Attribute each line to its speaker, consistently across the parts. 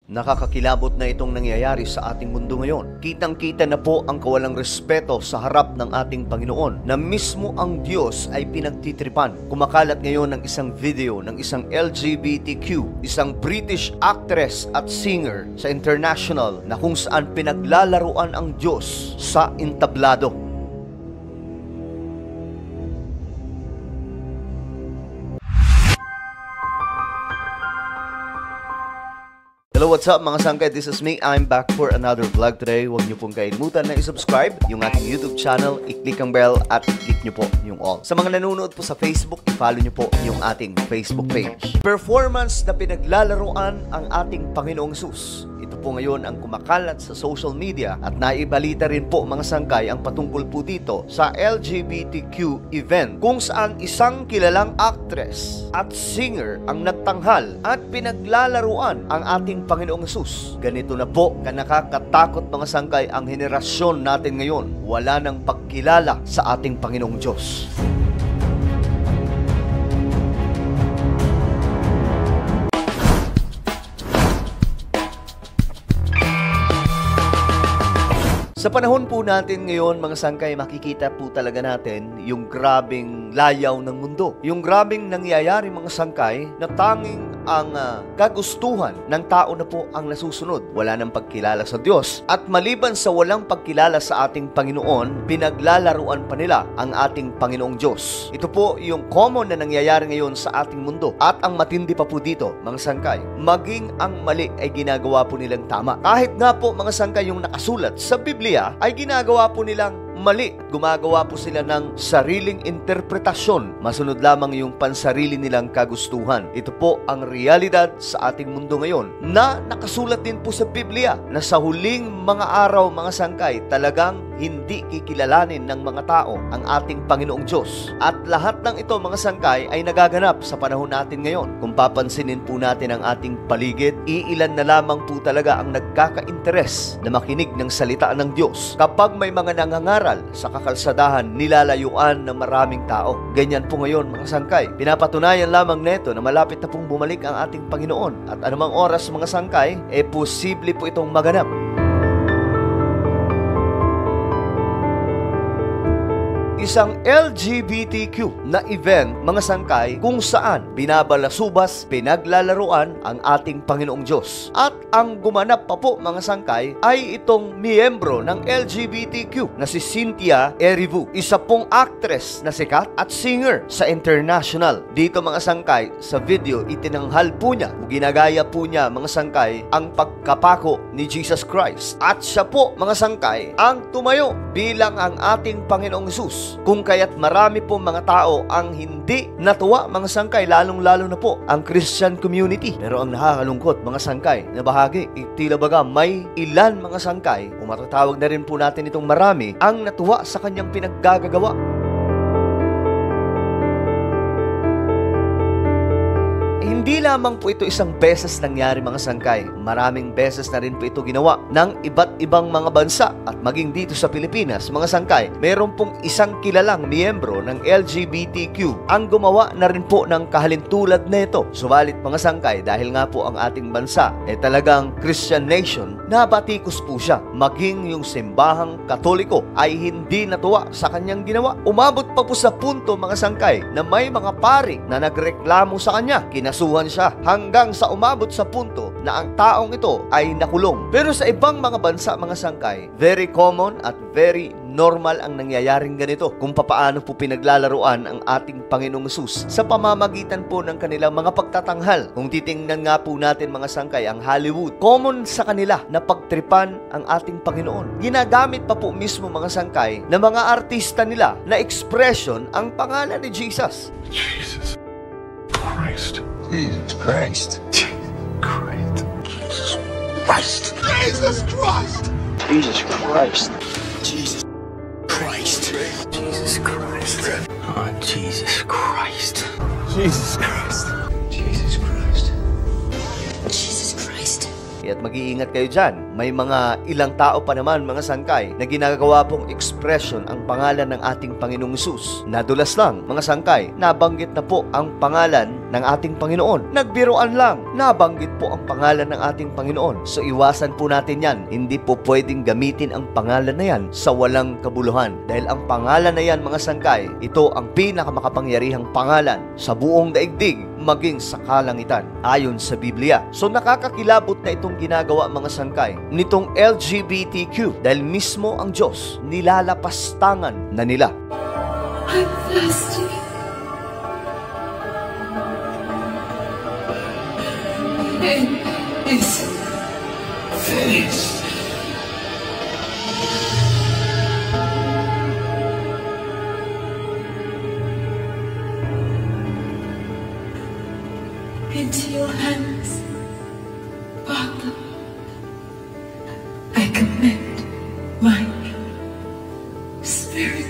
Speaker 1: Nakakakilabot na itong nangyayari sa ating mundo ngayon. Kitang-kita na po ang kawalang respeto sa harap ng ating Panginoon na mismo ang Diyos ay pinagtitripan. Kumakalat ngayon ng isang video ng isang LGBTQ, isang British actress at singer sa international na kung saan pinaglalaruan ang Diyos sa entablado. Hello, what's up mga sangkay? This is me. I'm back for another vlog today. Huwag niyo pong kalimutan na i-subscribe yung aking YouTube channel, i-click ang bell at i-click niyo po yung all. Sa mga nanonood po sa Facebook, i-follow niyo po yung ating Facebook page. Performance na pinaglalaroan ang ating Panginoong Hesus. Ito po ngayon ang kumakalat sa social media at naibalita rin po mga sangkay ang patungkol po dito sa LGBTQ event kung saan isang kilalang actress at singer ang nagtanghal at pinaglalaruan ang ating Panginoong Hesus. Ganito na po kanakakatakot mga sangkay ang henerasyon natin ngayon. Wala nang pagkilala sa ating Panginoong Diyos. Sa panahon po natin ngayon, mga sangkay, makikita po talaga natin yung grabing layaw ng mundo. Yung grabing nangyayari, mga sangkay, na tanging ang kagustuhan ng tao na po ang nasusunod. Wala nang pagkilala sa Diyos. At maliban sa walang pagkilala sa ating Panginoon, pinaglalaruan pa nila ang ating Panginoong Diyos. Ito po yung common na nangyayari ngayon sa ating mundo. At ang matindi pa po dito, mga sangkay, maging ang mali ay ginagawa po nilang tama. Kahit nga po, mga sangkay, yung nakasulat sa Biblia, ay ginagawa po nilang mali. Gumagawa po sila ng sariling interpretasyon. Masunod lamang yung pansarili nilang kagustuhan. Ito po ang realidad sa ating mundo ngayon na nakasulat din po sa Biblia na sa huling mga araw, mga sangkay, talagang hindi kikilalanin ng mga tao ang ating Panginoong Diyos. At lahat ng ito, mga sangkay, ay nagaganap sa panahon natin ngayon. Kung papansinin po natin ang ating paligid, iilan na lamang po talaga ang nagkaka-interes na makinig ng salita ng Diyos. Kapag may mga nangangaral sa kakalsadahan, nilalayuan ng maraming tao. Ganyan po ngayon, mga sangkay. Pinapatunayan lamang neto na malapit na pong bumalik ang ating Panginoon. At anumang oras, mga sangkay, posible po itong maganap. Isang LGBTQ na event, mga sangkay, kung saan binabalasubas, pinaglalaruan ang ating Panginoong Diyos. At ang gumanap pa po, mga sangkay, ay itong miyembro ng LGBTQ na si Cynthia Erivo. Isa pong actress na sikat at singer sa international. Dito, mga sangkay, sa video, itinanghal po niya, ginagaya po niya, mga sangkay, ang pagkapako ni Jesus Christ. At siya po, mga sangkay, ang tumayo bilang ang ating Panginoong Hesus. Kung kaya't marami po mga tao ang hindi natuwa, mga sangkay, lalong-lalo na po ang Christian community. Pero ang nakakalungkot, mga sangkay, na bahagi, tila baga may ilan, mga sangkay, o matatawag na rin po natin itong marami, ang natuwa sa kanyang pinaggagawa. Hindi lamang po ito isang beses nangyari, mga sangkay. Maraming beses na rin po ito ginawa ng iba't ibang mga bansa at maging dito sa Pilipinas, mga sangkay. Meron pong isang kilalang miyembro ng LGBTQ ang gumawa na rin po ng kahalintulad na ito. Subalit, mga sangkay, dahil nga po ang ating bansa talagang Christian nation, nabatikos po siya. Maging yung simbahang Katoliko ay hindi natuwa sa kanyang ginawa. Umabot pa po sa punto, mga sangkay, na may mga pari na nagreklamo sa kanya. Kinasuhan siya hanggang sa umabot sa punto na ang taong ito ay nakulong. Pero sa ibang mga bansa, mga sangkay, very common at very normal ang nangyayaring ganito kung papaano po pinaglalaruan ang ating Panginoong Hesus sa pamamagitan po ng kanilang mga pagtatanghal. Kung titingnan nga po natin, mga sangkay, ang Hollywood, common sa kanila na pagtripan ang ating Panginoon. Ginagamit pa po mismo, mga sangkay, na mga artista nila na expression ang pangalan ni Jesus.
Speaker 2: Jesus Christ.
Speaker 3: Jesus Christ.
Speaker 2: Christ.
Speaker 3: Christ. Jesus Christ.
Speaker 4: Jesus Christ.
Speaker 3: Jesus Christ.
Speaker 4: Jesus Christ. Oh, Jesus Christ.
Speaker 3: Jesus Christ.
Speaker 4: Jesus Christ.
Speaker 5: Jesus Christ.
Speaker 1: At mag-iingat kayo dyan. May mga ilang tao pa naman, mga sangkay, na ginagawa pong expression ang pangalan ng ating Panginoong Hesus. Nadulas lang, mga sangkay, nabanggit na po ang pangalan ng ating Panginoon. Nagbiruan lang, nabanggit po ang pangalan ng ating Panginoon. So iwasan po natin yan. Hindi po pwedeng gamitin ang pangalan na yan sa walang kabuluhan. Dahil ang pangalan na yan, mga sangkay, ito ang pinakamakapangyarihang pangalan sa buong daigdig, maging sa kalangitan, ayon sa Biblia. So nakakakilabot na itong ginagawa, mga sangkay, nitong LGBTQ, dahil mismo ang Diyos nilalapastangan na nila.
Speaker 5: I'm thirsty. It is finished. Into your hands, Father, I commit my spirit.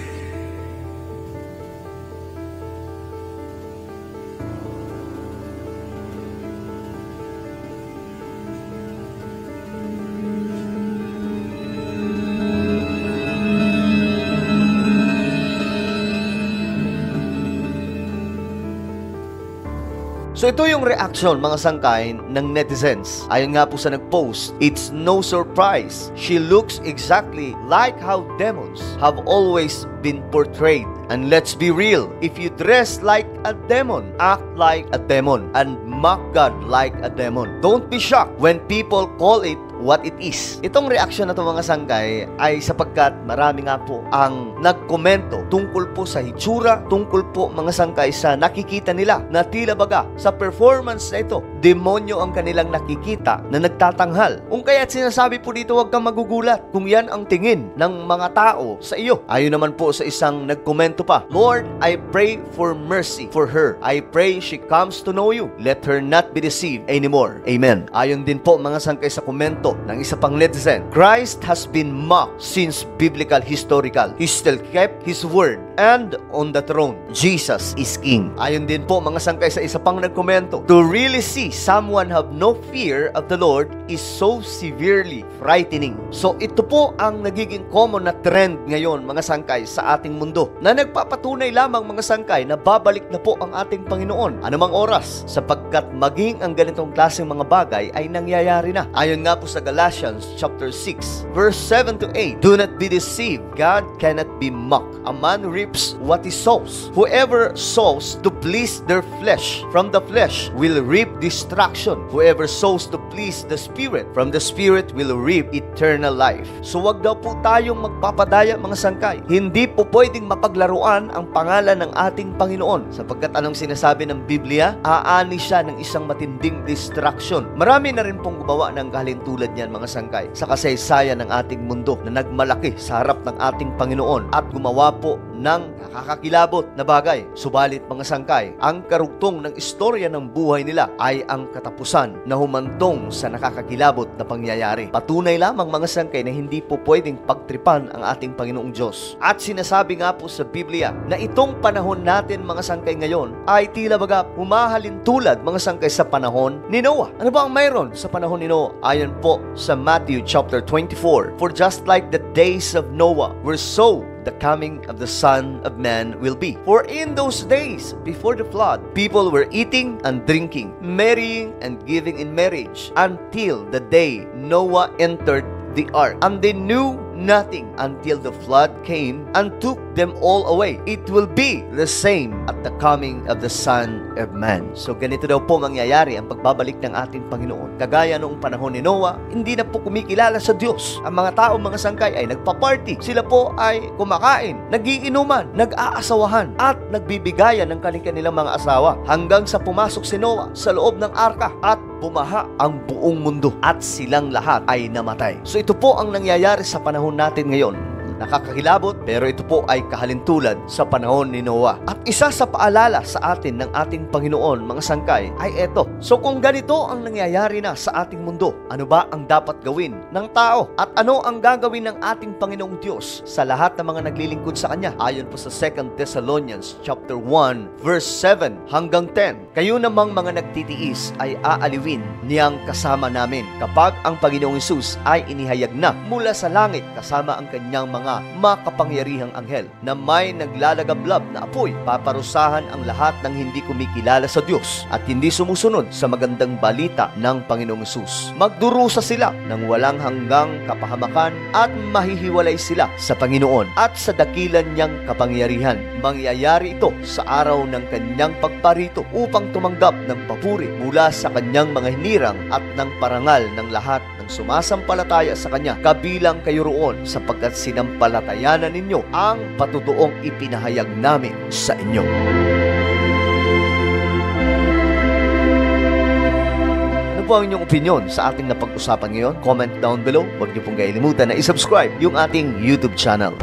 Speaker 1: So ito yung reaction, mga sangkay, ng netizens. Ayon nga po sa nag-post, it's no surprise. She looks exactly like how demons have always been portrayed. And let's be real, if you dress like a demon, act like a demon, and mock God like a demon, don't be shocked when people call it what it is. Itong reaksyon na ito, mga sangkay, ay sapagkat marami nga po ang nagkomento tungkol po sa hitsura, tungkol po, mga sangkay, sa nakikita nila na tila baga sa performance na ito, demonyo ang kanilang nakikita na nagtatanghal. Kung kaya't sinasabi po dito, huwag kang magugulat kung yan ang tingin ng mga tao sa iyo. Ayon naman po sa isang nagkomento pa, Lord, I pray for mercy for her. I pray she comes to know you. Let her not be deceived anymore. Amen. Ayon din po, mga sangkay, sa komento ng isa pang netizen, Christ has been mocked since biblical historical. He still kept His word and on the throne, Jesus is King. Ayon din po, mga sangkay, sa isa pang nagkomento, to really see someone have no fear of the Lord is so severely frightening. So ito po ang nagiging common na trend ngayon, mga sangkay, sa ating mundo, na nagpapatunay lamang, mga sangkay, na babalik na po ang ating Panginoon anumang oras, sapagkat maging ang ganitong klaseng mga bagay ay nangyayari na. Ayon nga po sa Galatians chapter 6 verse 7 to 8, do not be deceived, God cannot be mocked. A man reaps what he sows. Whoever sows to please their flesh, from the flesh will reap destruction. Whoever sows to please the Spirit, from the Spirit will reap eternal life. So wag daw po tayong magpapadaya, mga sangkay. Hindi po pwedeng mapaglaruan ang pangalan ng ating Panginoon, sapagkat anong sinasabi ng Biblia? Aani siya ng isang matinding destruction. Marami na rin pong gumawa ng kahintulad niyan, mga sangkay, sa kasaysayan ng ating mundo, na nagmalaki sa harap ng ating Panginoon at gumawa po ng nakakakilabot na bagay. Subalit, mga sangkay, ang karugtong ng istorya ng buhay nila ay ang katapusan na humantong sa nakakakilabot na pangyayari. Patunay lamang, mga sangkay, na hindi po pwedeng pagtripan ang ating Panginoong Diyos. At sinasabi nga po sa Biblia na itong panahon natin, mga sangkay, ngayon ay tila baga humahalin tulad, mga sangkay, sa panahon ni Noah. Ano ba ang mayroon sa panahon ni Noah? Ayon po sa Matthew chapter 24, for just like the days of Noah were so the coming of the Son of Man will be. For in those days before the flood, people were eating and drinking, marrying and giving in marriage, until the day Noah entered the ark. And they knew nothing until the flood came and took them all away. It will be the same at the coming of the Son of Man. So ganito daw po mangyayari ang pagbabalik ng ating Panginoon. Kagaya noong panahon ni Noah, hindi na po kumikilala sa Diyos. Ang mga tao, mga sangkay, ay nagpa-party. Sila po ay kumakain, nagiinuman, nag-aasawahan, at nagbibigayan ng kanilang mga asawa, hanggang sa pumasok si Noah sa loob ng arka at bumaha ang buong mundo at silang lahat ay namatay. So ito po ang nangyayari sa panahon natin ngayon. Nakakakilabot, pero ito po ay kahalintulad sa panahon ni Noah. At isa sa paalala sa atin ng ating Panginoon, mga sangkay, ay eto. So kung ganito ang nangyayari na sa ating mundo, ano ba ang dapat gawin ng tao? At ano ang gagawin ng ating Panginoong Diyos sa lahat ng mga naglilingkod sa Kanya? Ayon po sa 2 Thessalonians chapter 1 verse 7 hanggang 10. Kayo namang mga nagtitiis ay aaliwin niyang kasama namin kapag ang Panginoong Hesus ay inihayag na mula sa langit kasama ang kanyang mga makapangyarihang anghel na may naglalagablab na apoy. Paparusahan ang lahat ng hindi kumikilala sa Diyos at hindi sumusunod sa magandang balita ng Panginoong Hesus. Magdurusa sila ng walang hanggang kapahamakan at mahihiwalay sila sa Panginoon at sa dakilan niyang kapangyarihan. Mangyayari ito sa araw ng kanyang pagparito upang tumanggap ng papuri mula sa kanyang mga hinirang at ng parangal ng lahat ng sumasampalataya sa kanya. Kabilang kayo roon sapagkat sinampalatayanan ninyo ang patutuong ipinahayag namin sa inyo. Ano po ang inyong opinion sa ating napag-usapan ngayon? Comment down below. Huwag niyo pong kailimutan na isubscribe yung ating YouTube channel.